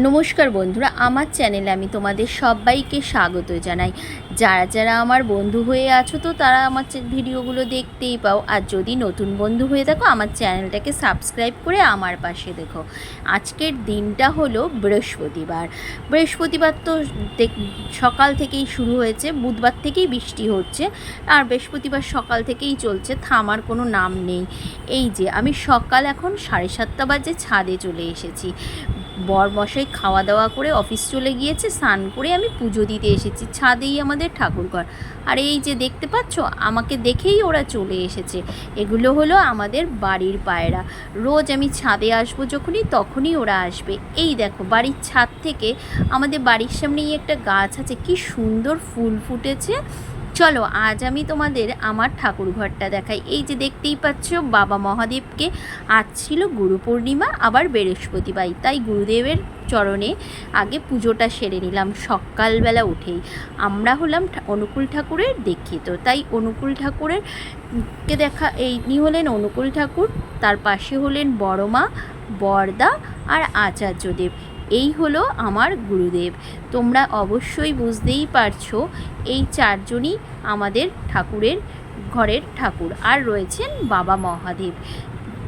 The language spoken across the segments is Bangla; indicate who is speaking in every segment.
Speaker 1: নমস্কার বন্ধুরা, আমার চ্যানেলে আমি তোমাদের সবাইকে স্বাগত জানাই। যারা যারা আমার বন্ধু হয়ে আছো তো তারা আমার ভিডিওগুলো দেখতেই পাও, আর যদি নতুন বন্ধু হয়ে থাকো আমার চ্যানেলটাকে সাবস্ক্রাইব করে আমার পাশে দেখো। আজকের দিনটা হলো বৃহস্পতিবার। বৃহস্পতিবার তো সকাল থেকেই শুরু হয়েছে, বুধবার থেকেই বৃষ্টি হচ্ছে, আর বৃহস্পতিবার সকাল থেকেই চলছে, থামার কোনো নাম নেই। এই যে আমি সকাল এখন 7:30 বাজে ছাদে চলে এসেছি। বরমশাই খাওয়া দাওয়া করে অফিস চলে গিয়েছে, স্নান করে আমি পুজো দিতে এসেছি। ছাদেই আমাদের ঠাকুরঘর, আর এই যে দেখতে পাচ্ছ আমাকে দেখেই ওরা চলে এসেছে। এগুলো হলো আমাদের বাড়ির পায়রা। রোজ আমি ছাদে আসবো যখনই তখনই ওরা আসবে। এই দেখো বাড়ির ছাদ থেকে আমাদের বাড়ির সামনেই একটা গাছ আছে, কি সুন্দর ফুল ফুটেছে। চলো আজ আমি তোমাদের আমার ঠাকুরঘরটা দেখাই। এই যে দেখতেই পাচ্ছ বাবা মহাদেবকে, আজ ছিল গুরু পূর্ণিমা, আবার বৃহস্পতিবার, তাই গুরুদেবের চরণে আগে পুজোটা সেরে নিলাম সকালবেলা উঠেই। আমরা হলাম অনুকূল ঠাকুরের দীক্ষিত, তাই অনুকূল ঠাকুরের কে দেখা, ইনি হলেন অনুকূল ঠাকুর, তার পাশে হলেন বড় মা, বরদা আর আচার্যদেব। এই হলো আমার গুরুদেব। তোমরা অবশ্যই বুঝতেই পারছো এই চারজনই আমাদের ঠাকুরের ঘরের ঠাকুর, আর রয়েছেন বাবা মহাদেব।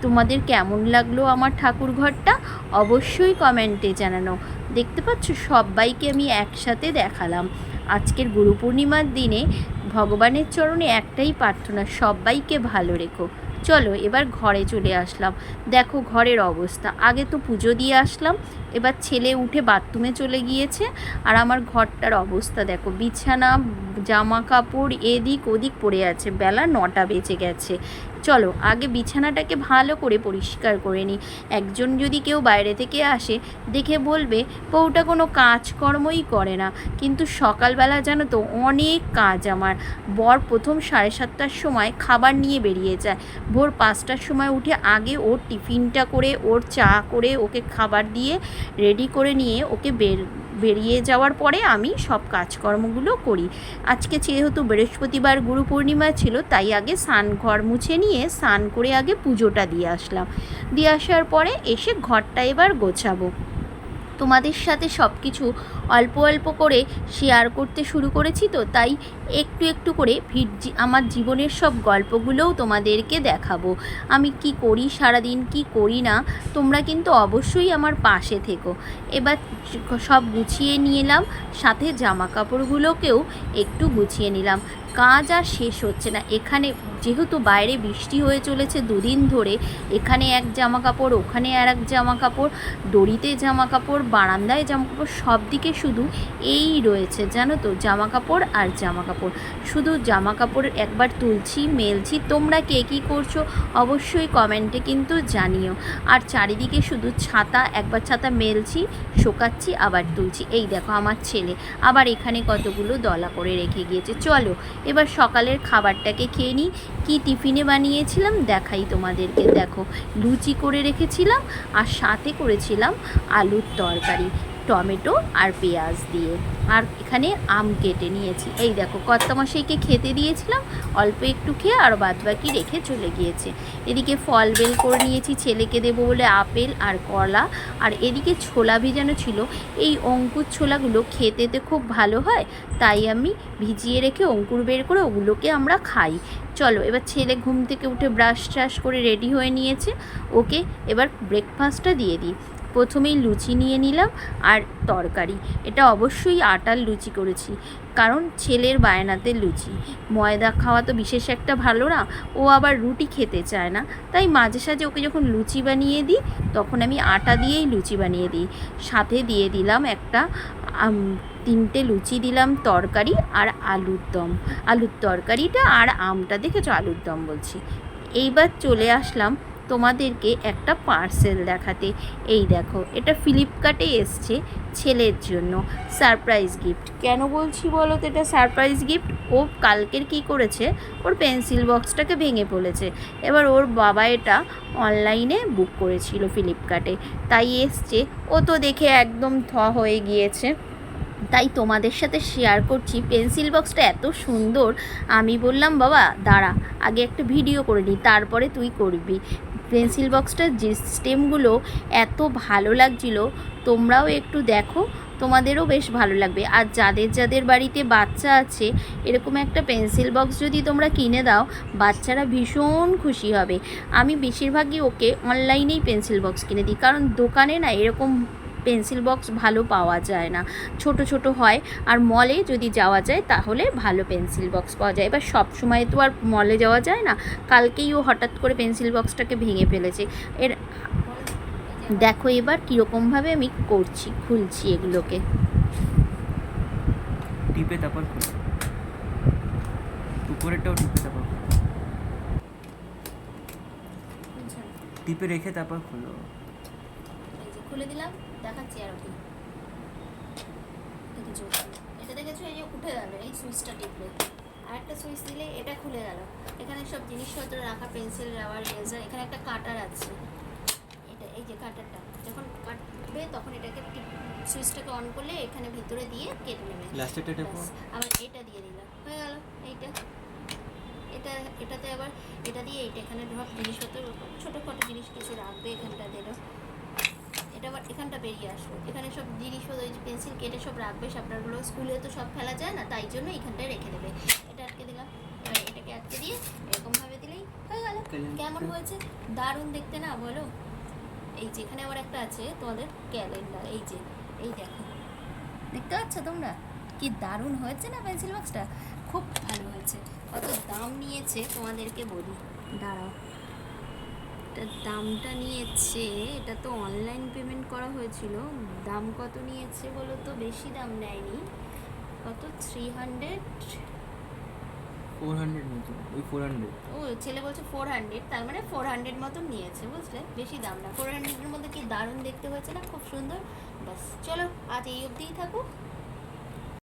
Speaker 1: তোমাদের কেমন লাগলো আমার ঠাকুর ঘরটা অবশ্যই কমেন্টে জানানো। দেখতে পাচ্ছ সবাইকে আমি একসাথে দেখালাম। আজকের গুরু পূর্ণিমার দিনে ভগবানের চরণে একটাই প্রার্থনা, সবাইকে ভালো রেখো। চলো এবার ঘরে চলে আসলাম। দেখো ঘরের অবস্থা, আগে তো পুজো দিয়ে আসলাম, এবার ছেলে উঠে বাথরুমে চলে গিয়েছে, আর আমার ঘরটার অবস্থা দেখো, বিছানা জামা কাপড় এদিক ওদিক পড়ে আছে। বেলা 9টা বেজে গেছে। চলো আগে বিছানাটাকে ভালো করে পরিষ্কার করে নিই। একজন যদি কেউ বাইরে থেকে আসে দেখে বলবে বউটা কোনো কাজকর্মই করে না, কিন্তু সকালবেলা জানো তো অনেক কাজ আমার। বর প্রথম 7:30টার সময় খাবার নিয়ে বেরিয়ে যায়, ভোর 5টার সময় উঠে আগে ওর টিফিনটা করে, ওর চা করে, ওকে খাবার দিয়ে রেডি করে নিয়ে ওকে বেরিয়ে যাওয়ার পরে আমি সব কাজকর্মগুলো করি। আজকে যেহেতু বৃহস্পতিবার গুরু পূর্ণিমা ছিল, তাই আগে ঘর মুছে নিয়ে স্নান করে আগে পুজোটা দিয়ে আসলাম। দিয়ে আসার পরে এসে ঘরটা এবার গোছাবো। তোমাদের সাথে সব কিছু অল্প অল্প করে শেয়ার করতে শুরু করেছি, তো তাই একটু একটু করে আমার জীবনের সব গল্পগুলোও তোমাদেরকে দেখাবো। আমি কি করি সারাদিন, কি করি না, তোমরা কিন্তু অবশ্যই আমার পাশে থেকো। এবার সব গুছিয়ে নিলাম, সাথে জামা কাপড়গুলোকেও একটু গুছিয়ে নিলাম। কাজ আর শেষ হচ্ছে না। এখানে যেহেতু বাইরে বৃষ্টি হয়ে চলেছে দুদিন ধরে, এখানে এক জামা কাপড়, ওখানে আর এক জামা কাপড়, দড়িতে জামা কাপড়, বারান্দায় জামা কাপড়, সব দিকে শুধু এই রয়েছে জানো তো, জামা কাপড় আর জামা কাপড়। শুধু জামা কাপড় একবার তুলছি মেলছি। তোমরা কে কী করছো অবশ্যই কমেন্টে কিন্তু জানিও। আর চারিদিকে শুধু ছাতা, একবার ছাতা মেলছি, শোকাচ্ছি, আবার তুলছি। এই দেখো আমার ছেলে আবার এখানে কতগুলো দলা করে রেখে গিয়েছে। চলো এবার সকালের খাবারটাকে খেয়ে নিই। কী টিফিনে বানিয়েছিলাম দেখাই তোমাদেরকে। দেখো লুচি করে রেখেছিলাম, আর সাথে করেছিলাম আলুর তরকারি, টমেটো আর পেঁয়াজ দিয়ে, আর এখানে আম কেটে নিয়েছি। এই দেখো কর্তামশাইকে খেতে দিয়েছিলাম, অল্প একটু খেয়ে আর বাদবাকি রেখে চলে গিয়েছে। এদিকে ফল বেল করে নিয়েছি ছেলেকে দেবো বলে, আপেল আর কলা। আর এদিকে ছোলা ভিজানো ছিল, এই অঙ্কুর ছোলাগুলো খেতে খুব ভালো হয়, তাই আমি ভিজিয়ে রেখে অঙ্কুর বের করে ওগুলোকে আমরা খাই। চলো এবার ছেলে ঘুম থেকে উঠে ব্রাশ ট্রাশ করে রেডি হয়ে নিয়েছে, ওকে এবার ব্রেকফাস্টটা দিয়ে দিই। প্রথমেই লুচি নিয়ে নিলাম আর তরকারি। এটা অবশ্যই আটার লুচি করেছি, কারণ ছেলের বায়নাতে লুচি। ময়দা খাওয়া তো বিশেষ একটা ভালো না, ও আবার রুটি খেতে চায় না, তাই মাঝে সাঝে ওকে যখন লুচি বানিয়ে দিই তখন আমি আটা দিয়েই লুচি বানিয়ে দিই। সাথে দিয়ে দিলাম একটা 3টে লুচি দিলাম, তরকারি আর আলুর দম। আলুর তরকারিটা আর আমটা, দেখেছো আলুর দম বলছি। এইবার চলে আসলাম তোমাদেরকে একটা পার্সেল দেখাতে। এই দেখো এটা ফ্লিপকার্টে এসছে ছেলের জন্য সারপ্রাইজ গিফট। কেন বলছি বলো তো এটা সারপ্রাইজ গিফট? ও কালকের কি করেছে, ওর পেন্সিল বক্সটাকে ভেঙে পড়েছে। এবার ওর বাবা এটা অনলাইনে বুক করেছিল ফ্লিপকার্টে, তাই এসছে। ও তো দেখে একদম হয়ে গিয়েছে, তাই তোমাদের সাথে শেয়ার করছি। পেন্সিল বক্সটা এত সুন্দর, আমি বললাম বাবা দাঁড়া আগে একটা ভিডিও করে নিই, তারপরে তুই করবি। পেন্সিল বক্সটার যে স্টেমগুলো এত ভালো লাগছিল, তোমরাও একটু দেখো, তোমাদেরও বেশ ভালো লাগবে। আর যাদের যাদের বাড়িতে বাচ্চা আছে, এরকম একটা পেন্সিল বক্স যদি তোমরা কিনে দাও, বাচ্চারা ভীষণ খুশি হবে। আমি বেশিরভাগই ওকে অনলাইনেই পেন্সিল বক্স কিনে দিই, কারণ দোকানে না এরকম পেন্সিল বক্স ভালো পাওয়া যায় না, ছোট ছোট হয়। আর মলে যদি যাওয়া যায় তাহলে ভালো পেন্সিল বক্স পাওয়া যায়। এবার সব সময় তো আর মলে যাওয়া যায় না, কালকেই ও হঠাৎ করে পেন্সিল বক্সটাকে ভেঙে ফেলেছে। এর দেখো এবার কীরকমভাবে আমি করছি, খুলছি এগুলোকে।
Speaker 2: টিপে তারপর খুলো, উপরেরটাও টিপে তারপর খুলো। টিপে রেখে তারপর খুলো।
Speaker 1: খুলে দিলাম, দেখাচ্ছি আর কি। এটা দেখেছো, এই যে উঠে গেল এই সুইচটা টিপলে, আর একটা সুইচ দিলে এটা খুলে গেল। এখানে সব জিনিসপত্র রাখা, পেন্সিল, রাবার, ইরেজার, এখানে একটা কাটার আছে। এটা এই যে কাটারটা যখন কাটবে তখন এটাকে সুইচটাকে অন করলে এখানে ভিতরে দিয়ে কেটে নেবে।
Speaker 2: লাস্টেরটা টেপো।
Speaker 1: আবার এটা দিয়ে দিলাম, হয়ে গেল। এটাতে আবার এটা দিয়ে এইটা এখানে ধর জিনিসপত্র ছোটোখাটো জিনিস কিছু রাখবে, এখানটা দিলো। এটা আবার এখানটা বেরিয়ে আসলো, এখানে সব জিনিসপত্র ওই পেন্সিল কেটে সব রাখবে। শার্পনারগুলো স্কুলে তো সব ফেলা যায় না, তাই জন্য এখানটায় রেখে দেবে। এটা আটকে দিলাম, এবার এটাকে আটকে দিয়ে এরকমভাবে দিলেই হয়ে গেল। কেমন হয়েছে? দারুণ দেখতে না বলো? এই যে এখানে আবার একটা আছে তোমাদের ক্যালেন্ডার, এই যে এই দেখো, দেখতে পাচ্ছ তোমরা? কি দারুণ হয়েছে না পেন্সিল বক্সটা? খুব ভালো হয়েছে। কত দাম নিয়েছে তোমাদেরকে বলি, দাঁড়াও। এটার দামটা নিয়েছে, এটা তো অনলাইন পেমেন্ট করা হয়েছিল। দাম কত নিয়েছে বলো তো? বেশি দাম নেয়নি। কত? 300,
Speaker 2: 400 মতো, ওই 400।
Speaker 1: ও ছেলে বলছে 400, তার মানে 400 মতন নিয়েছে, বুঝলে? বেশি দাম না। 400-এর মধ্যে কি দারুণ দেখতে হয়েছে না? খুব সুন্দর। বাস চলো, আজ এই অবধিই থাকুক।